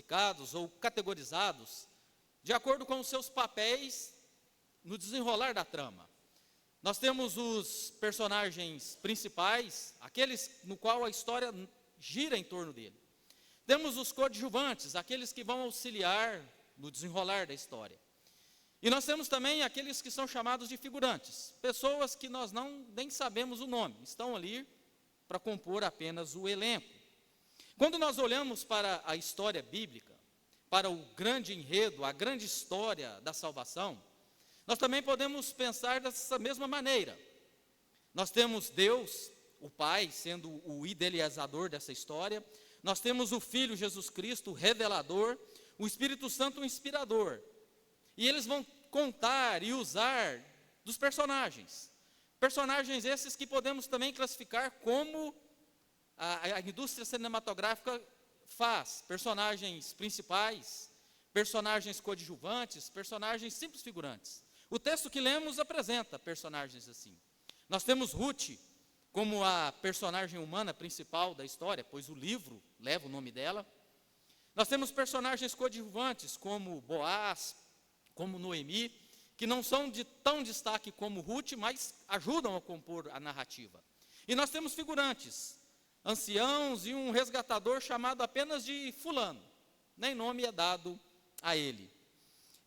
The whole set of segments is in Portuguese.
classificados ou categorizados de acordo com os seus papéis no desenrolar da trama. Nós temos os personagens principais, aqueles no qual a história gira em torno dele. Temos os coadjuvantes, aqueles que vão auxiliar no desenrolar da história. E nós temos também aqueles que são chamados de figurantes, pessoas que nós nem sabemos o nome, estão ali para compor apenas o elenco. Quando nós olhamos para a história bíblica, para o grande enredo, a grande história da salvação, nós também podemos pensar dessa mesma maneira. Nós temos Deus, o Pai, sendo o idealizador dessa história. Nós temos o Filho, Jesus Cristo, o revelador. O Espírito Santo, o inspirador. E eles vão contar e usar dos personagens. Personagens esses que podemos também classificar como a indústria cinematográfica faz. Personagens principais, personagens coadjuvantes, personagens simples figurantes. O texto que lemos apresenta personagens assim. Nós temos Ruth como a personagem humana principal da história, pois o livro leva o nome dela. Nós temos personagens coadjuvantes como Boaz, como Noemi, que não são de tão destaque como Ruth, mas ajudam a compor a narrativa. E nós temos figurantes, anciãos e um resgatador chamado apenas de fulano, nem nome é dado a ele.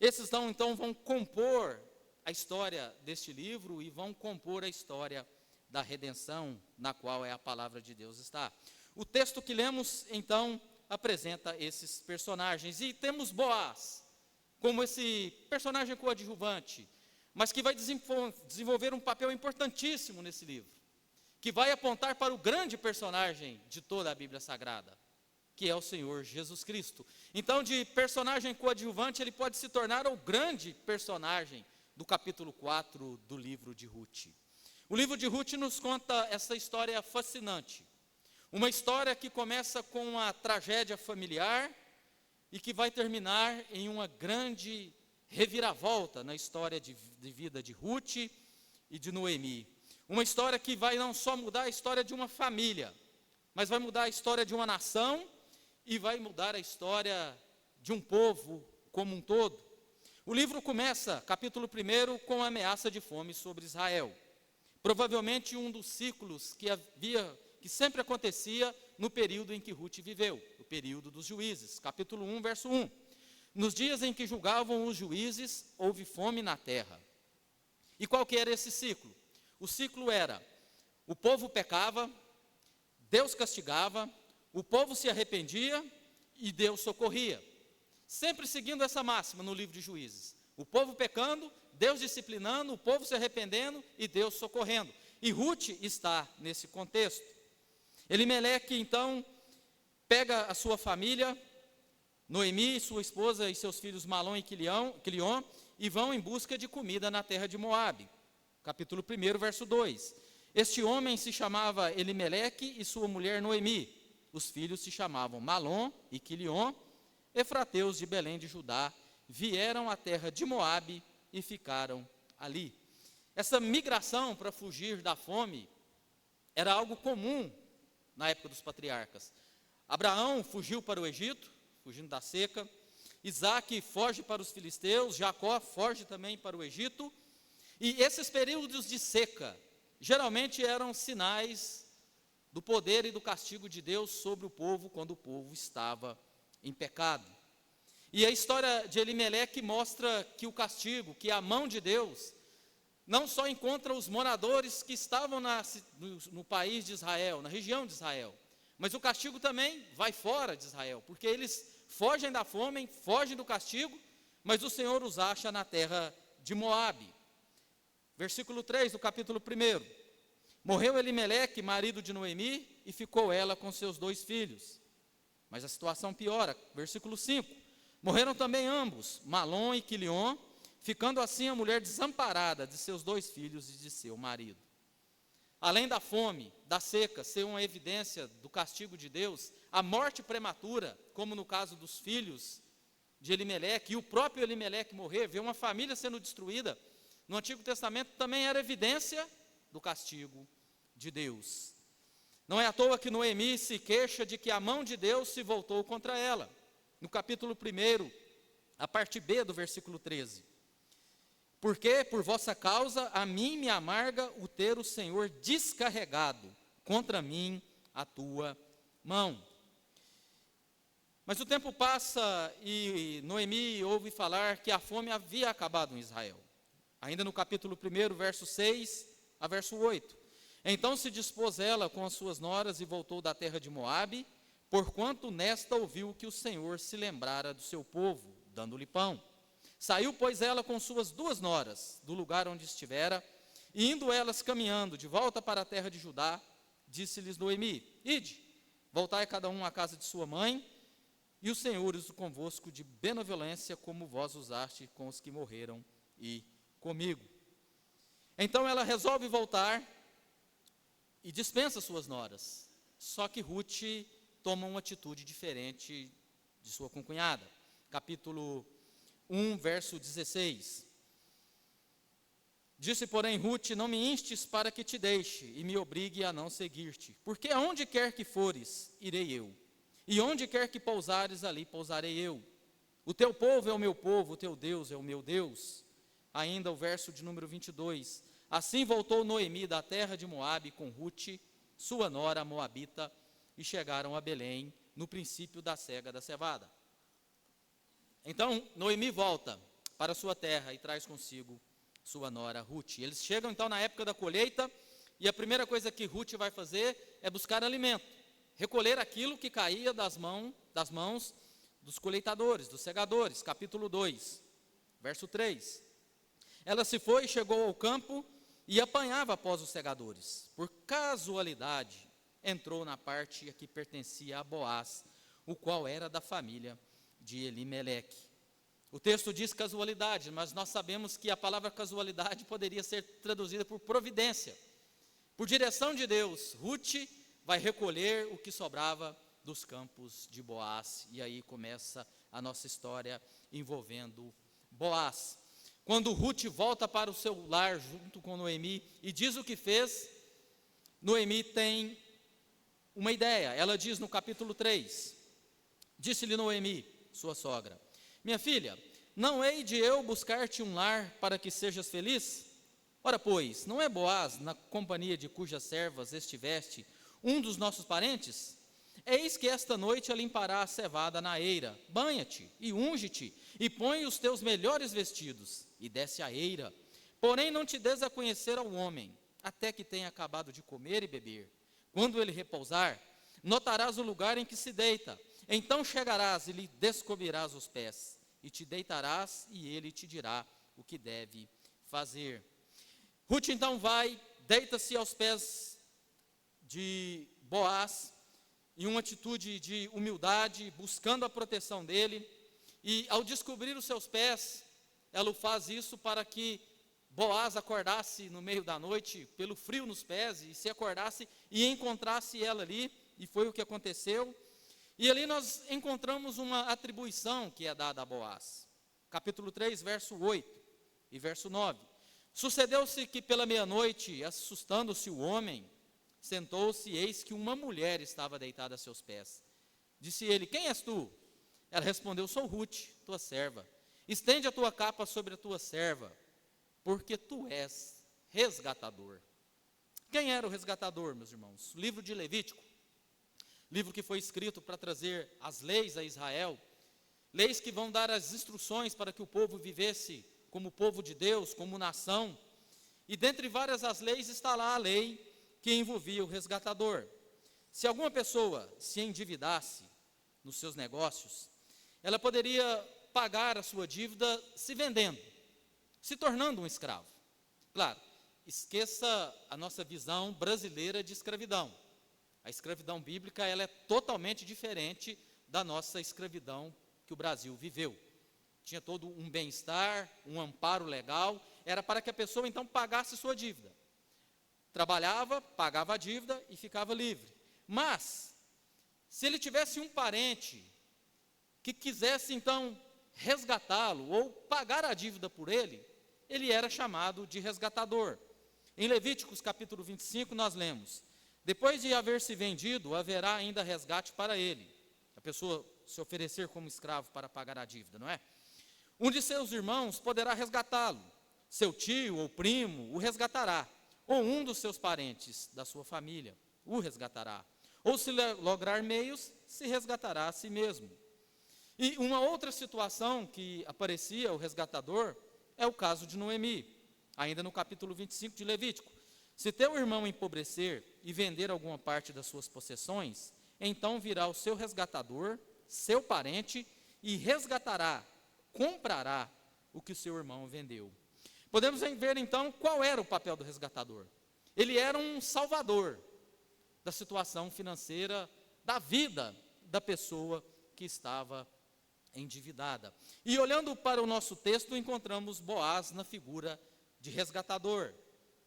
Esses então vão compor a história deste livro e vão compor a história da redenção, na qual a palavra de Deus está. O texto que lemos, então, apresenta esses personagens. E temos Boaz, como esse personagem coadjuvante, mas que vai desenvolver um papel importantíssimo nesse livro, que vai apontar para o grande personagem de toda a Bíblia Sagrada, que é o Senhor Jesus Cristo. Então, de personagem coadjuvante, ele pode se tornar o grande personagem do capítulo 4 do livro de Ruth. O livro de Ruth nos conta essa história fascinante. Uma história que começa com uma tragédia familiar e que vai terminar em uma grande reviravolta na história de vida de Ruth e de Noemi. Uma história que vai não só mudar a história de uma família, mas vai mudar a história de uma nação e vai mudar a história de um povo como um todo. O livro começa, capítulo 1, com a ameaça de fome sobre Israel. Provavelmente um dos ciclos que sempre acontecia no período em que Ruth viveu, o período dos juízes. Capítulo 1, verso 1. Nos dias em que julgavam os juízes, houve fome na terra. E qual que era esse ciclo? O ciclo era, o povo pecava, Deus castigava, o povo se arrependia e Deus socorria. Sempre seguindo essa máxima no livro de Juízes. O povo pecando, Deus disciplinando, o povo se arrependendo e Deus socorrendo. E Ruth está nesse contexto. Elimeleque, então, pega a sua família, Noemi, sua esposa e seus filhos Malom e Quilion, e vão em busca de comida na terra de Moabe. Capítulo 1, verso 2. Este homem se chamava Elimeleque e sua mulher Noemi. Os filhos se chamavam Malom e Quilion. Efrateus de Belém de Judá vieram à terra de Moabe e ficaram ali. Essa migração para fugir da fome era algo comum na época dos patriarcas. Abraão fugiu para o Egito, fugindo da seca. Isaac foge para os filisteus, Jacó foge também para o Egito. E esses períodos de seca geralmente eram sinais do poder e do castigo de Deus sobre o povo quando o povo estava em pecado. E a história de Elimeleque mostra que o castigo, que a mão de Deus, não só encontra os moradores que estavam no país de Israel, na região de Israel, mas o castigo também vai fora de Israel, porque eles fogem da fome, fogem do castigo, mas o Senhor os acha na terra de Moabe. Versículo 3 do capítulo 1. Morreu Elimeleque, marido de Noemi, e ficou ela com seus 2 filhos. Mas a situação piora. Versículo 5. Morreram também ambos, Malom e Quilion, ficando assim a mulher desamparada de seus 2 filhos e de seu marido. Além da fome, da seca, ser uma evidência do castigo de Deus, a morte prematura, como no caso dos filhos de Elimeleque, e o próprio Elimeleque morrer, ver uma família sendo destruída, no Antigo Testamento também era evidência do castigo de Deus. Não é à toa que Noemi se queixa de que a mão de Deus se voltou contra ela. no capítulo 1, a parte B do versículo 13. Porque por vossa causa a mim me amarga o ter o Senhor descarregado contra mim a tua mão. Mas o tempo passa e Noemi ouve falar que a fome havia acabado em Israel. Ainda no capítulo 1, verso 6 a verso 8. Então se dispôs ela com as suas noras e voltou da terra de Moabe, porquanto nesta ouviu que o Senhor se lembrara do seu povo, dando-lhe pão. Saiu, pois, ela com suas 2 noras do lugar onde estivera, e indo elas caminhando de volta para a terra de Judá, disse-lhes Noemi: Ide, voltai cada um à casa de sua mãe, e o Senhor usa convosco de benevolência, como vós usaste com os que morreram e comigo. Então ela resolve voltar e dispensa suas noras. Só que Ruth toma uma atitude diferente de sua concunhada. Capítulo 1, verso 16. Disse, porém, Ruth: não me instes para que te deixe e me obrigue a não seguir-te, porque aonde quer que fores, irei eu, e onde quer que pousares, ali pousarei eu. O teu povo é o meu povo, o teu Deus é o meu Deus. Ainda o verso de número 22. Assim voltou Noemi da terra de Moabe com Ruth, sua nora moabita, e chegaram a Belém no princípio da cega da cevada. Então Noemi volta para sua terra e traz consigo sua nora Ruth. Eles chegam então na época da colheita, e a primeira coisa que Ruth vai fazer é buscar alimento, recolher aquilo que caía das mãos dos coleitadores, dos segadores. Capítulo 2, verso 3. Ela se foi e chegou ao campo e apanhava após os segadores. Por casualidade, entrou na parte a que pertencia a Boaz, o qual era da família de Elimeleque. O texto diz casualidade, mas nós sabemos que a palavra casualidade poderia ser traduzida por providência. Por direção de Deus, Ruth vai recolher o que sobrava dos campos de Boaz. E aí começa a nossa história envolvendo Boaz. Quando Ruth volta para o seu lar junto com Noemi e diz o que fez, Noemi tem uma ideia. Ela diz no capítulo 3, disse-lhe Noemi, sua sogra: minha filha, não hei de eu buscar-te um lar para que sejas feliz? Ora, pois, não é Boaz, na companhia de cujas servas estiveste, um dos nossos parentes? Eis que esta noite limpará a cevada na eira, banha-te e unge-te, e põe os teus melhores vestidos, e desce a eira. Porém não te des a conhecer ao homem, até que tenha acabado de comer e beber. Quando ele repousar, notarás o lugar em que se deita. Então chegarás e lhe descobrirás os pés, e te deitarás, e ele te dirá o que deve fazer. Ruth então vai, deita-se aos pés de Boaz, em uma atitude de humildade, buscando a proteção dele, e ao descobrir os seus pés, ela faz isso para que Boaz acordasse no meio da noite, pelo frio nos pés, e se acordasse e encontrasse ela ali, e foi o que aconteceu. E ali nós encontramos uma atribuição que é dada a Boaz. Capítulo 3, verso 8 e verso 9. Sucedeu-se que pela meia-noite, assustando-se o homem, sentou-se, e eis que uma mulher estava deitada a seus pés. Disse ele: quem és tu? Ela respondeu: sou Ruth, tua serva. Estende a tua capa sobre a tua serva, porque tu és resgatador. Quem era o resgatador, meus irmãos? O livro de Levítico, livro que foi escrito para trazer as leis a Israel, leis que vão dar as instruções para que o povo vivesse como povo de Deus, como nação. E dentre várias as leis está lá a lei que envolvia o resgatador. Se alguma pessoa se endividasse nos seus negócios, ela poderia pagar a sua dívida se vendendo, se tornando um escravo. Claro, esqueça a nossa visão brasileira de escravidão. A escravidão bíblica, ela é totalmente diferente da nossa escravidão que o Brasil viveu. Tinha todo um bem-estar, um amparo legal, era para que a pessoa então pagasse sua dívida. Trabalhava, pagava a dívida e ficava livre. Mas, se ele tivesse um parente que quisesse então resgatá-lo ou pagar a dívida por ele, ele era chamado de resgatador. Em Levíticos capítulo 25 nós lemos: depois de haver se vendido, haverá ainda resgate para ele. A pessoa se oferecer como escravo para pagar a dívida, não é? Um de seus irmãos poderá resgatá-lo, seu tio ou primo o resgatará, ou um dos seus parentes da sua família o resgatará, ou se lograr meios, se resgatará a si mesmo. E uma outra situação que aparecia o resgatador é o caso de Noemi, ainda no capítulo 25 de Levítico. Se teu irmão empobrecer e vender alguma parte das suas possessões, então virá o seu resgatador, seu parente, e resgatará, comprará o que o seu irmão vendeu. Podemos ver então qual era o papel do resgatador. Ele era um salvador da situação financeira, da vida da pessoa que estava endividada. E olhando para o nosso texto, encontramos Boaz na figura de resgatador,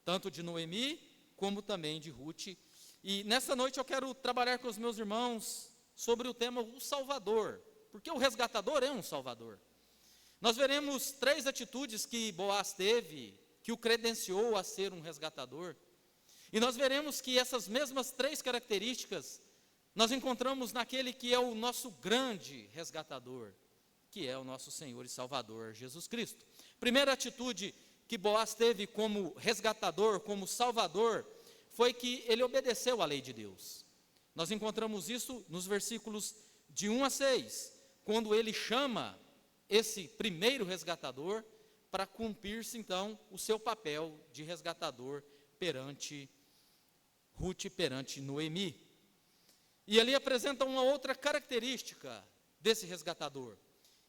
tanto de Noemi, como também de Ruth. E nessa noite eu quero trabalhar com os meus irmãos sobre o tema o Salvador, porque o resgatador é um Salvador. Nós veremos 3 atitudes que Boaz teve, que o credenciou a ser um resgatador. E nós veremos que essas mesmas 3 características nós encontramos naquele que é o nosso grande resgatador, que é o nosso Senhor e Salvador, Jesus Cristo. Primeira atitude que Boaz teve como resgatador, como salvador, foi que ele obedeceu à lei de Deus. Nós encontramos isso nos versículos de 1 a 6, quando ele chama esse primeiro resgatador para cumprir-se então o seu papel de resgatador perante Ruth, perante Noemi. E ali apresenta uma outra característica desse resgatador.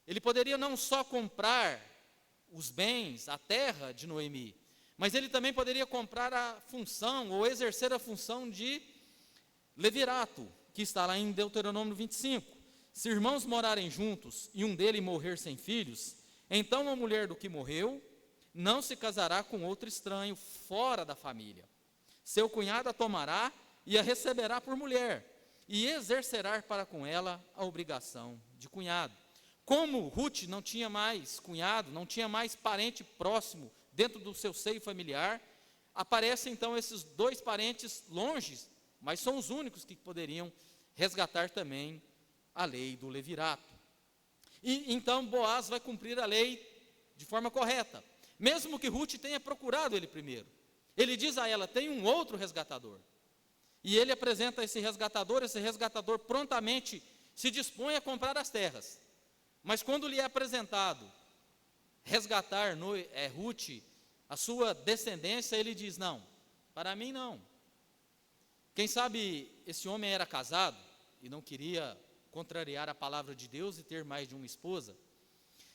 Ele poderia não só comprar os bens, a terra de Noemi, mas ele também poderia comprar a função, ou exercer a função de levirato, que está lá em Deuteronômio 25. Se irmãos morarem juntos e um deles morrer sem filhos, então a mulher do que morreu não se casará com outro estranho fora da família. Seu cunhado a tomará e a receberá por mulher, e exercerá para com ela a obrigação de cunhado. Como Ruth não tinha mais cunhado, não tinha mais parente próximo dentro do seu seio familiar, aparecem então esses 2 parentes longe, mas são os únicos que poderiam resgatar também a lei do levirato. E então Boaz vai cumprir a lei de forma correta, mesmo que Ruth tenha procurado ele primeiro. Ele diz a ela: tem um outro resgatador. E ele apresenta esse resgatador prontamente se dispõe a comprar as terras. Mas quando lhe é apresentado resgatar Ruth, a sua descendência, ele diz: não, para mim não. Quem sabe esse homem era casado e não queria contrariar a palavra de Deus e ter mais de uma esposa?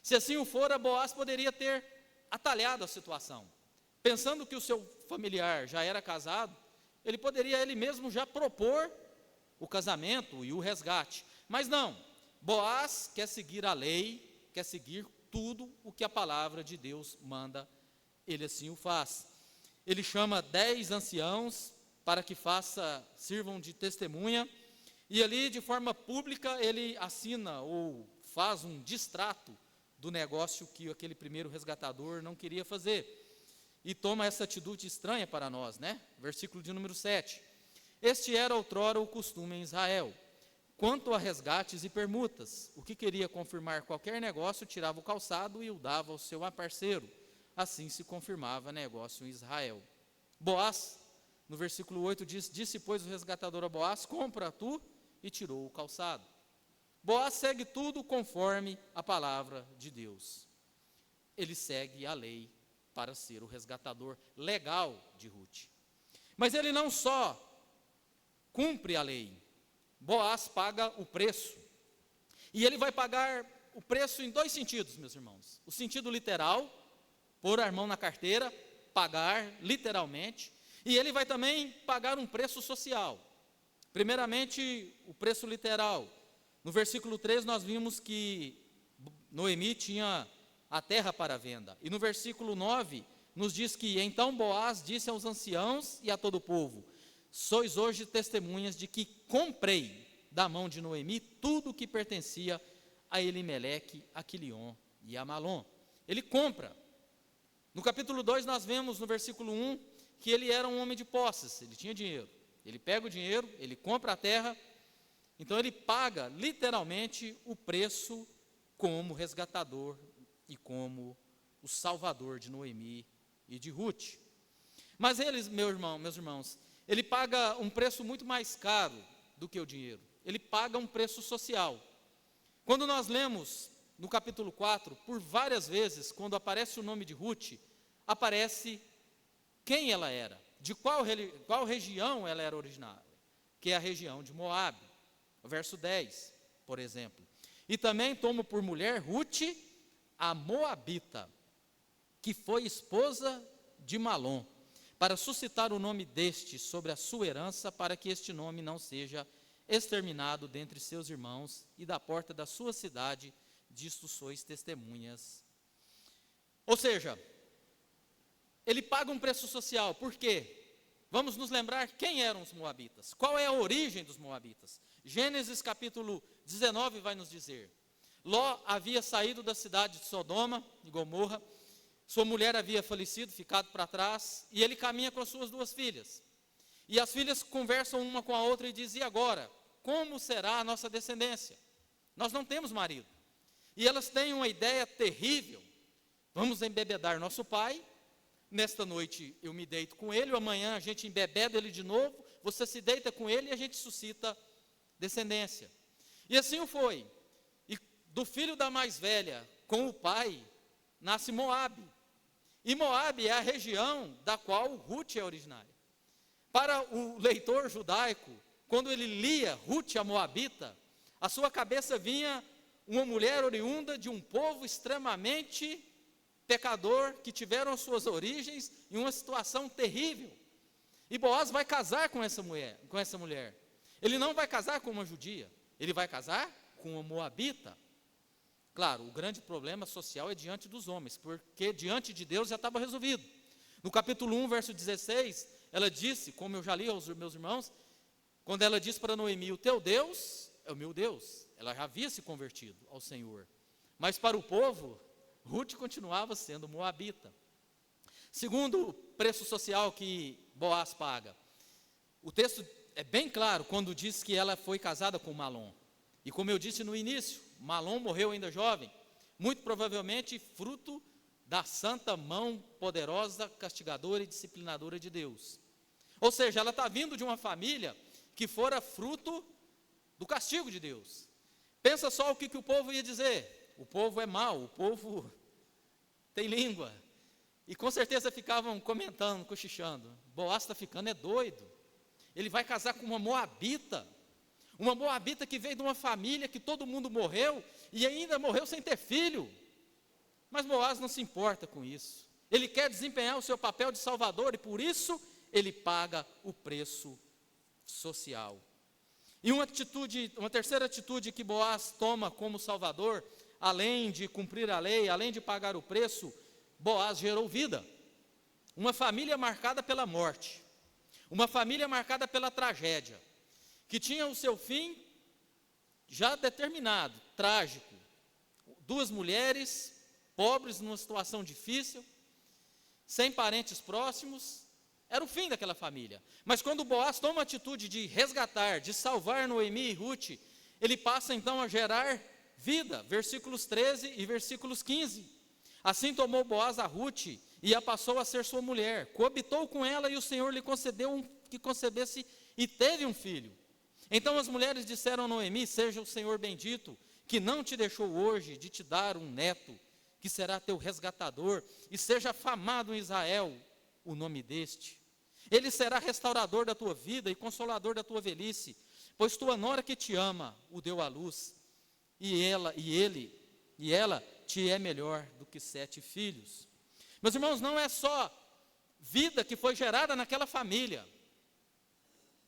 Se assim o fora, Boaz poderia ter atalhado a situação. Pensando que o seu familiar já era casado, ele poderia ele mesmo já propor o casamento e o resgate. Mas não, Boaz quer seguir a lei, quer seguir tudo o que a palavra de Deus manda, ele assim o faz. Ele chama 10 anciãos para que sirvam de testemunha, e ali de forma pública ele assina ou faz um distrato do negócio que aquele primeiro resgatador não queria fazer. E toma essa atitude estranha para nós, né? Versículo de número 7. Este era outrora o costume em Israel. Quanto a resgates e permutas, o que queria confirmar qualquer negócio, tirava o calçado e o dava ao seu parceiro. Assim se confirmava negócio em Israel. Boaz, no versículo 8, disse, pois, o resgatador a Boaz: compra tu, e tirou o calçado. Boaz segue tudo conforme a palavra de Deus. Ele segue a lei para ser o resgatador legal de Ruth. Mas ele não só cumpre a lei, Boaz paga o preço. E ele vai pagar o preço em 2 sentidos, meus irmãos. O sentido literal, pôr a mão na carteira, pagar literalmente, e ele vai também pagar um preço social. Primeiramente, o preço literal. No versículo 3 nós vimos que Noemi tinha a terra para venda. E no versículo 9 nos diz que então Boaz disse aos anciãos e a todo o povo: sois hoje testemunhas de que comprei da mão de Noemi tudo o que pertencia a Elimeleque, a Quilion e a Malom. Ele compra. No capítulo 2 nós vemos no versículo 1 que ele era um homem de posses, ele tinha dinheiro. Ele pega o dinheiro, ele compra a terra. Então ele paga literalmente o preço como resgatador e como o salvador de Noemi e de Ruth. Mas eles, meus irmãos, ele paga um preço muito mais caro do que o dinheiro. Ele paga um preço social. Quando nós lemos no capítulo 4, por várias vezes, quando aparece o nome de Ruth, aparece quem ela era, de qual região ela era originária, que é a região de Moabe, verso 10, por exemplo. E também toma por mulher Ruth, a Moabita, que foi esposa de Malom, para suscitar o nome deste sobre a sua herança, para que este nome não seja exterminado dentre seus irmãos, e da porta da sua cidade, disto sois testemunhas. Ou seja, ele paga um preço social. Por quê? Vamos nos lembrar quem eram os moabitas, qual é a origem dos moabitas. Gênesis capítulo 19 vai nos dizer: Ló havia saído da cidade de Sodoma e Gomorra, sua mulher havia falecido, ficado para trás, e ele caminha com as suas duas filhas. E as filhas conversam uma com a outra e dizem: e agora? Como será a nossa descendência? Nós não temos marido. E elas têm uma ideia terrível: vamos embebedar nosso pai, nesta noite eu me deito com ele, amanhã a gente embebeda ele de novo, você se deita com ele e a gente suscita descendência. E assim o foi. E do filho da mais velha com o pai nasce Moabe. E Moabe é a região da qual Ruth é originária. Para o leitor judaico, quando ele lia Ruth a Moabita, a sua cabeça vinha uma mulher oriunda de um povo extremamente pecador, que tiveram suas origens em uma situação terrível. E Boaz vai casar com essa mulher. Ele não vai casar com uma judia, ele vai casar com uma moabita. Claro, o grande problema social é diante dos homens, porque diante de Deus já estava resolvido. No capítulo 1, verso 16, ela disse, como eu já li aos meus irmãos, quando ela disse para Noemi: o teu Deus é o meu Deus. Ela já havia se convertido ao Senhor. Mas para o povo, Ruth continuava sendo moabita. Segundo o preço social que Boaz paga, o texto é bem claro quando diz que ela foi casada com Malom. E como eu disse no início, Malom morreu ainda jovem, muito provavelmente fruto da santa mão poderosa, castigadora e disciplinadora de Deus. Ou seja, ela está vindo de uma família que fora fruto do castigo de Deus. Pensa só o que o povo ia dizer: o povo é mau, o povo tem língua. E com certeza ficavam comentando, cochichando: Boaz está ficando é doido, ele vai casar com uma moabita que veio de uma família que todo mundo morreu, e ainda morreu sem ter filho. Mas Boaz não se importa com isso, ele quer desempenhar o seu papel de salvador, e por isso ele paga o preço social. E uma terceira atitude que Boaz toma como salvador, além de cumprir a lei, além de pagar o preço, Boaz gerou vida. Uma família marcada pela morte, uma família marcada pela tragédia, que tinha o seu fim já determinado, trágico. Duas mulheres, pobres, numa situação difícil, sem parentes próximos, era o fim daquela família. Mas quando Boaz toma a atitude de resgatar, de salvar Noemi e Ruth, ele passa então a gerar vida, versículos 13 e versículos 15. Assim tomou Boaz a Ruth e a passou a ser sua mulher, coabitou com ela e o Senhor lhe concedeu que concebesse e teve um filho. Então as mulheres disseram a Noemi: seja o Senhor bendito, que não te deixou hoje de te dar um neto, que será teu resgatador, e seja afamado em Israel o nome deste. Ele será restaurador da tua vida e consolador da tua velhice, pois tua nora que te ama o deu à luz, e ela te é melhor do que 7 filhos. Meus irmãos, não é só vida que foi gerada naquela família.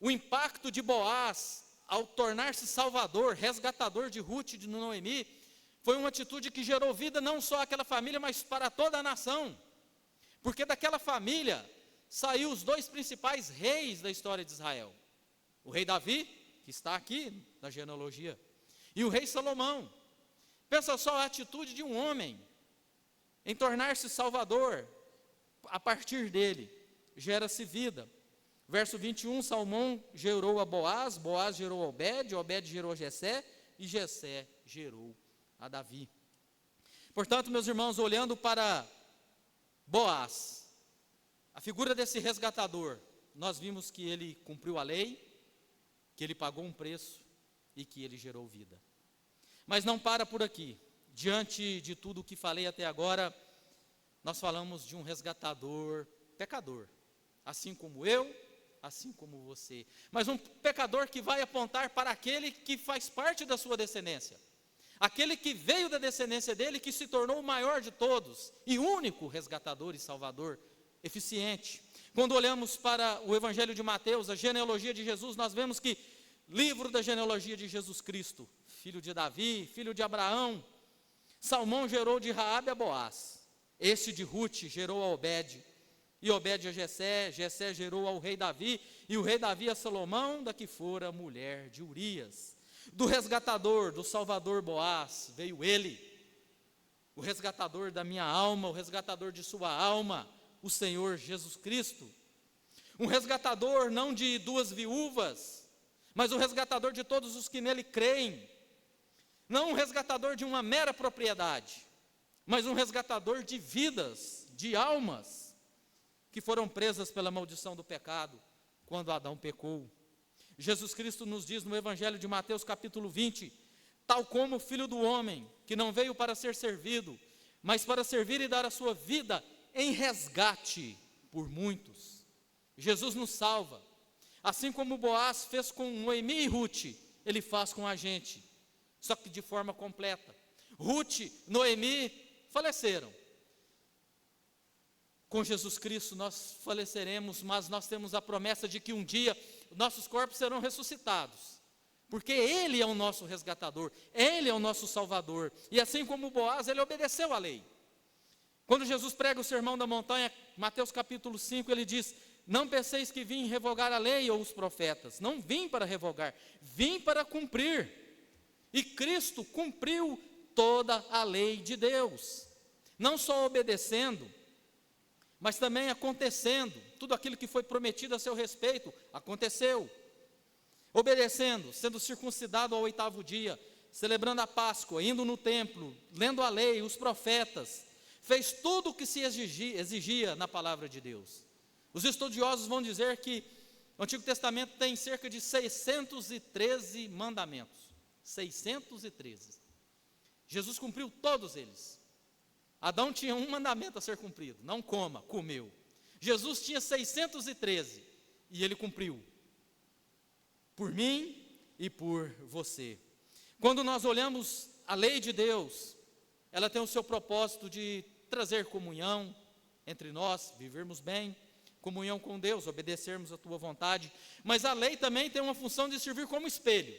O impacto de Boaz ao tornar-se salvador, resgatador de Ruth e de Noemi, foi uma atitude que gerou vida não só àquela família, mas para toda a nação. Porque daquela família saiu os 2 principais reis da história de Israel: o rei Davi, que está aqui na genealogia, e o rei Salomão. Pensa só a atitude de um homem em tornar-se salvador. A partir dele gera-se vida. Verso 21, Salmão gerou a Boaz, Boaz gerou a Obed, Obed gerou a Jessé, e Jessé gerou a Davi. Portanto, meus irmãos, olhando para Boaz, a figura desse resgatador, nós vimos que ele cumpriu a lei, que ele pagou um preço e que ele gerou vida. Mas não para por aqui. Diante de tudo o que falei até agora, nós falamos de um resgatador pecador, assim como eu, assim como você. Mas um pecador que vai apontar para aquele que faz parte da sua descendência. Aquele que veio da descendência dele, que se tornou o maior de todos e único resgatador e salvador eficiente. Quando olhamos para o Evangelho de Mateus, a genealogia de Jesus, nós vemos que livro da genealogia de Jesus Cristo, filho de Davi, filho de Abraão, Salmão gerou de Raabe a Boaz, este de Rute gerou a Obed, e Obed a Jessé, Jessé gerou ao rei Davi, e o rei Davi a Salomão, da que fora mulher de Urias. Do resgatador, do salvador Boaz, veio ele, o resgatador da minha alma, o resgatador de sua alma, o Senhor Jesus Cristo. Um resgatador não de duas viúvas, mas o resgatador de todos os que nele creem. Não um resgatador de uma mera propriedade, mas um resgatador de vidas, de almas, que foram presas pela maldição do pecado, quando Adão pecou. Jesus Cristo nos diz no Evangelho de Mateus capítulo 20, tal como o Filho do Homem, que não veio para ser servido, mas para servir e dar a sua vida em resgate por muitos. Jesus nos salva, assim como Boaz fez com Noemi e Rute, ele faz com a gente, só que de forma completa. Rute, Noemi faleceram. Com Jesus Cristo nós faleceremos, mas nós temos a promessa de que um dia nossos corpos serão ressuscitados, porque Ele é o nosso resgatador, Ele é o nosso salvador, e assim como Boaz, ele obedeceu à lei. Quando Jesus prega o sermão da montanha, Mateus capítulo 5, ele diz: não penseis que vim revogar a lei ou os profetas, não vim para revogar, vim para cumprir, e Cristo cumpriu toda a lei de Deus, não só obedecendo, mas também acontecendo. Tudo aquilo que foi prometido a seu respeito, aconteceu. Obedecendo, sendo circuncidado ao 8º dia, celebrando a Páscoa, indo no templo, lendo a lei, os profetas, fez tudo o que se exigia na palavra de Deus. Os estudiosos vão dizer que o Antigo Testamento tem cerca de 613 mandamentos. 613. Jesus cumpriu todos eles. Adão tinha um mandamento a ser cumprido: não coma, comeu. Jesus tinha 613 e ele cumpriu, por mim e por você. Quando nós olhamos a lei de Deus, ela tem o seu propósito de trazer comunhão entre nós, vivermos bem, comunhão com Deus, obedecermos a tua vontade, mas a lei também tem uma função de servir como espelho,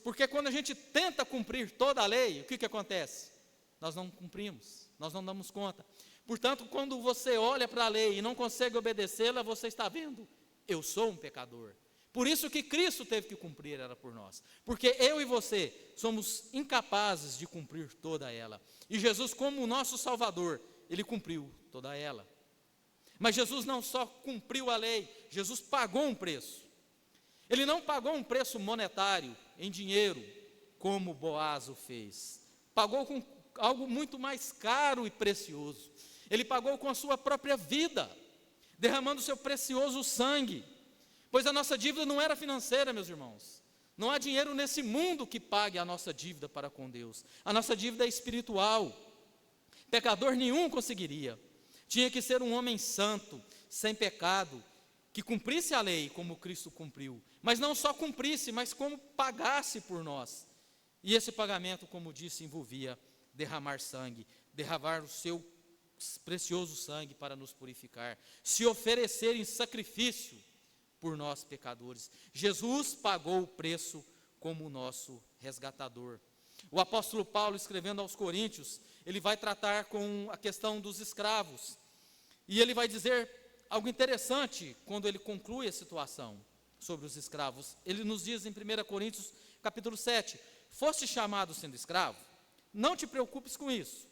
porque quando a gente tenta cumprir toda a lei, o que acontece? Nós não cumprimos, nós não damos conta. Portanto, quando você olha para a lei e não consegue obedecê-la, você está vendo: eu sou um pecador. Por isso que Cristo teve que cumprir ela por nós, porque eu e você somos incapazes de cumprir toda ela, e Jesus, como o nosso Salvador, ele cumpriu toda ela. Mas Jesus não só cumpriu a lei, Jesus pagou um preço. Ele não pagou um preço monetário, em dinheiro, como Boaz o fez. Pagou com algo muito mais caro e precioso. Ele pagou com a sua própria vida, derramando o seu precioso sangue, pois a nossa dívida não era financeira, meus irmãos. Não há dinheiro nesse mundo que pague a nossa dívida para com Deus. A nossa dívida é espiritual. Pecador nenhum conseguiria. Tinha que ser um homem santo, sem pecado, que cumprisse a lei como Cristo cumpriu, mas não só cumprisse, mas como pagasse por nós. E esse pagamento, como disse, envolvia derramar sangue, derramar o seu precioso sangue para nos purificar, se oferecer em sacrifício por nós pecadores. Jesus pagou o preço como o nosso resgatador. O apóstolo Paulo, escrevendo aos Coríntios, ele vai tratar com a questão dos escravos, e ele vai dizer algo interessante quando ele conclui a situação sobre os escravos. Ele nos diz em 1 Coríntios capítulo 7, foste chamado sendo escravo, não te preocupes com isso,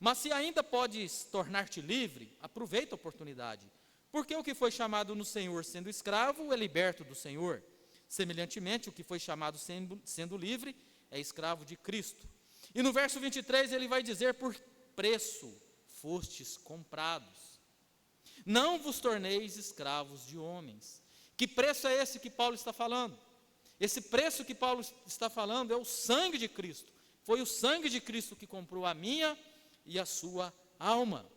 mas se ainda podes tornar-te livre, aproveita a oportunidade, Porque o que foi chamado no Senhor sendo escravo é liberto do Senhor. Semelhantemente, o que foi chamado sendo livre é escravo de Cristo. E no verso 23 ele vai dizer: por preço fostes comprados. Não vos torneis escravos de homens. Que preço é esse que Paulo está falando? Esse preço que Paulo está falando é o sangue de Cristo. Foi o sangue de Cristo que comprou a minha e a sua alma.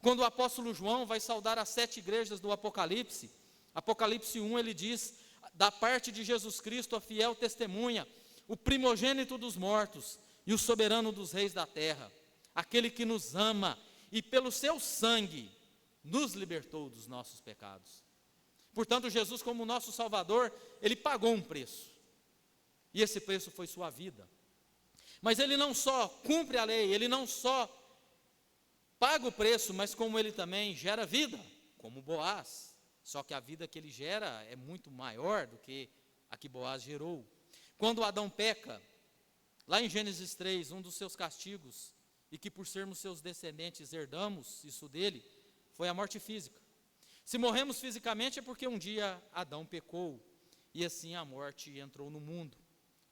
Quando o apóstolo João vai saudar as 7 igrejas do Apocalipse, Apocalipse 1, ele diz: da parte de Jesus Cristo, a fiel testemunha, o primogênito dos mortos e o soberano dos reis da terra, aquele que nos ama e pelo seu sangue nos libertou dos nossos pecados. Portanto, Jesus, como nosso Salvador, ele pagou um preço, e esse preço foi sua vida. Mas ele não só cumpre a lei, ele não só paga o preço, mas como ele também gera vida, como Boaz. Só que a vida que ele gera é muito maior do que a que Boaz gerou. Quando Adão peca, lá em Gênesis 3, um dos seus castigos, e que por sermos seus descendentes herdamos isso dele, foi a morte física. Se morremos fisicamente é porque um dia Adão pecou, e assim a morte entrou no mundo,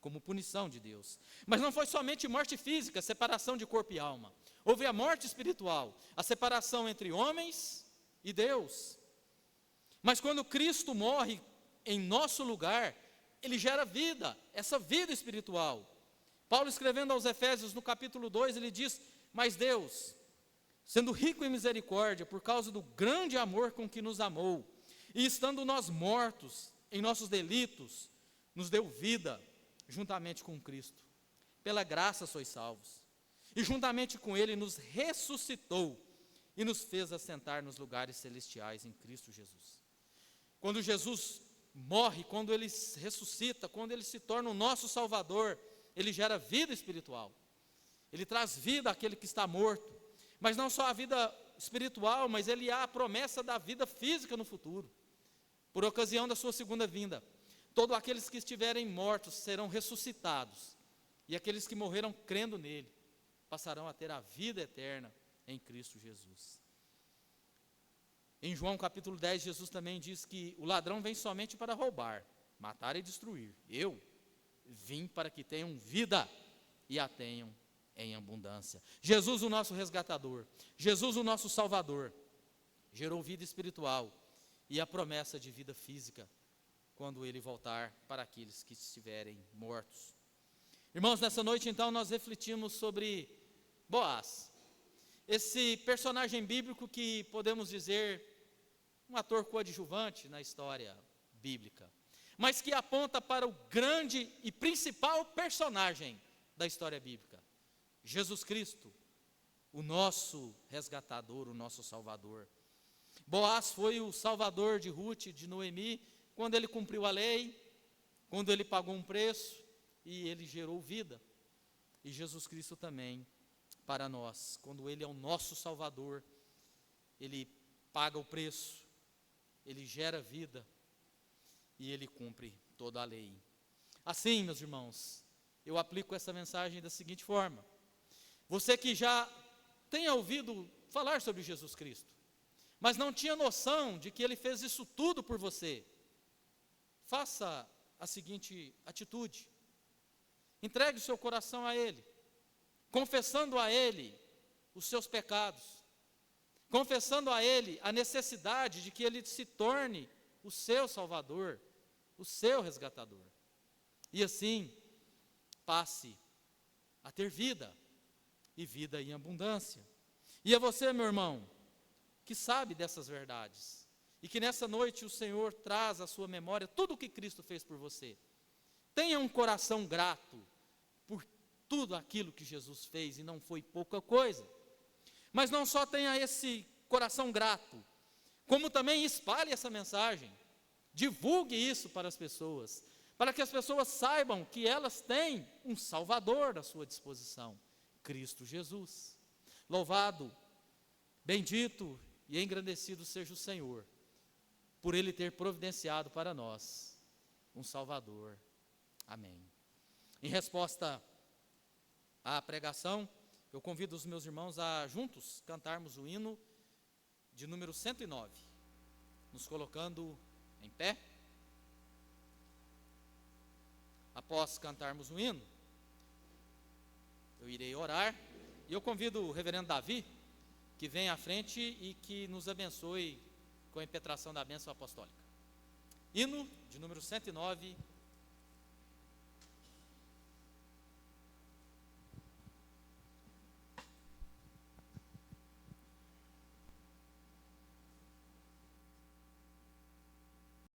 como punição de Deus. Mas não foi somente morte física, separação de corpo e alma. Houve a morte espiritual, a separação entre homens e Deus. Mas quando Cristo morre em nosso lugar, ele gera vida, essa vida espiritual. Paulo, escrevendo aos Efésios, no capítulo 2, ele diz: mas Deus, sendo rico em misericórdia, por causa do grande amor com que nos amou, e estando nós mortos em nossos delitos, nos deu vida juntamente com Cristo. Pela graça sois salvos. E juntamente com ele nos ressuscitou e nos fez assentar nos lugares celestiais em Cristo Jesus. Quando Jesus morre, quando ele ressuscita, quando ele se torna o nosso Salvador, ele gera vida espiritual. Ele traz vida àquele que está morto. Mas não só a vida espiritual, mas ele há a promessa da vida física no futuro. Por ocasião da sua segunda vinda, todos aqueles que estiverem mortos serão ressuscitados, e aqueles que morreram crendo nele, passarão a ter a vida eterna em Cristo Jesus. Em João capítulo 10, Jesus também diz que o ladrão vem somente para roubar, matar e destruir. Eu vim para que tenham vida e a tenham em abundância. Jesus, o nosso resgatador, Jesus, o nosso Salvador, gerou vida espiritual e a promessa de vida física quando ele voltar para aqueles que estiverem mortos. Irmãos, nessa noite então nós refletimos sobre Boaz, esse personagem bíblico que podemos dizer um ator coadjuvante na história bíblica, mas que aponta para o grande e principal personagem da história bíblica, Jesus Cristo, o nosso resgatador, o nosso Salvador. Boaz foi o salvador de Ruth, de Noemi, quando ele cumpriu a lei, quando ele pagou um preço e ele gerou vida. E Jesus Cristo também para nós, quando ele é o nosso Salvador, ele paga o preço, ele gera vida e ele cumpre toda a lei. Assim, meus irmãos, eu aplico essa mensagem da seguinte forma: você que já tenha ouvido falar sobre Jesus Cristo, mas não tinha noção de que ele fez isso tudo por você, faça a seguinte atitude: entregue o seu coração a ele, confessando a ele os seus pecados, confessando a ele a necessidade de que ele se torne o seu Salvador, o seu resgatador, e assim passe a ter vida, e vida em abundância. E é você, meu irmão, que sabe dessas verdades, e que nessa noite o Senhor traz à sua memória tudo o que Cristo fez por você. Tenha um coração grato por tudo aquilo que Jesus fez, e não foi pouca coisa. Mas não só tenha esse coração grato, como também espalhe essa mensagem, divulgue isso para as pessoas, para que as pessoas saibam que elas têm um Salvador à sua disposição, Cristo Jesus. Louvado, bendito e engrandecido seja o Senhor, por Ele ter providenciado para nós um Salvador. Amém. Em resposta à pregação, eu convido os meus irmãos a juntos cantarmos o hino de número 109. nos colocando em pé. Após cantarmos um hino, eu irei orar, e eu convido o reverendo Davi, que vem à frente e que nos abençoe com a impetração da bênção apostólica. Hino de número 109,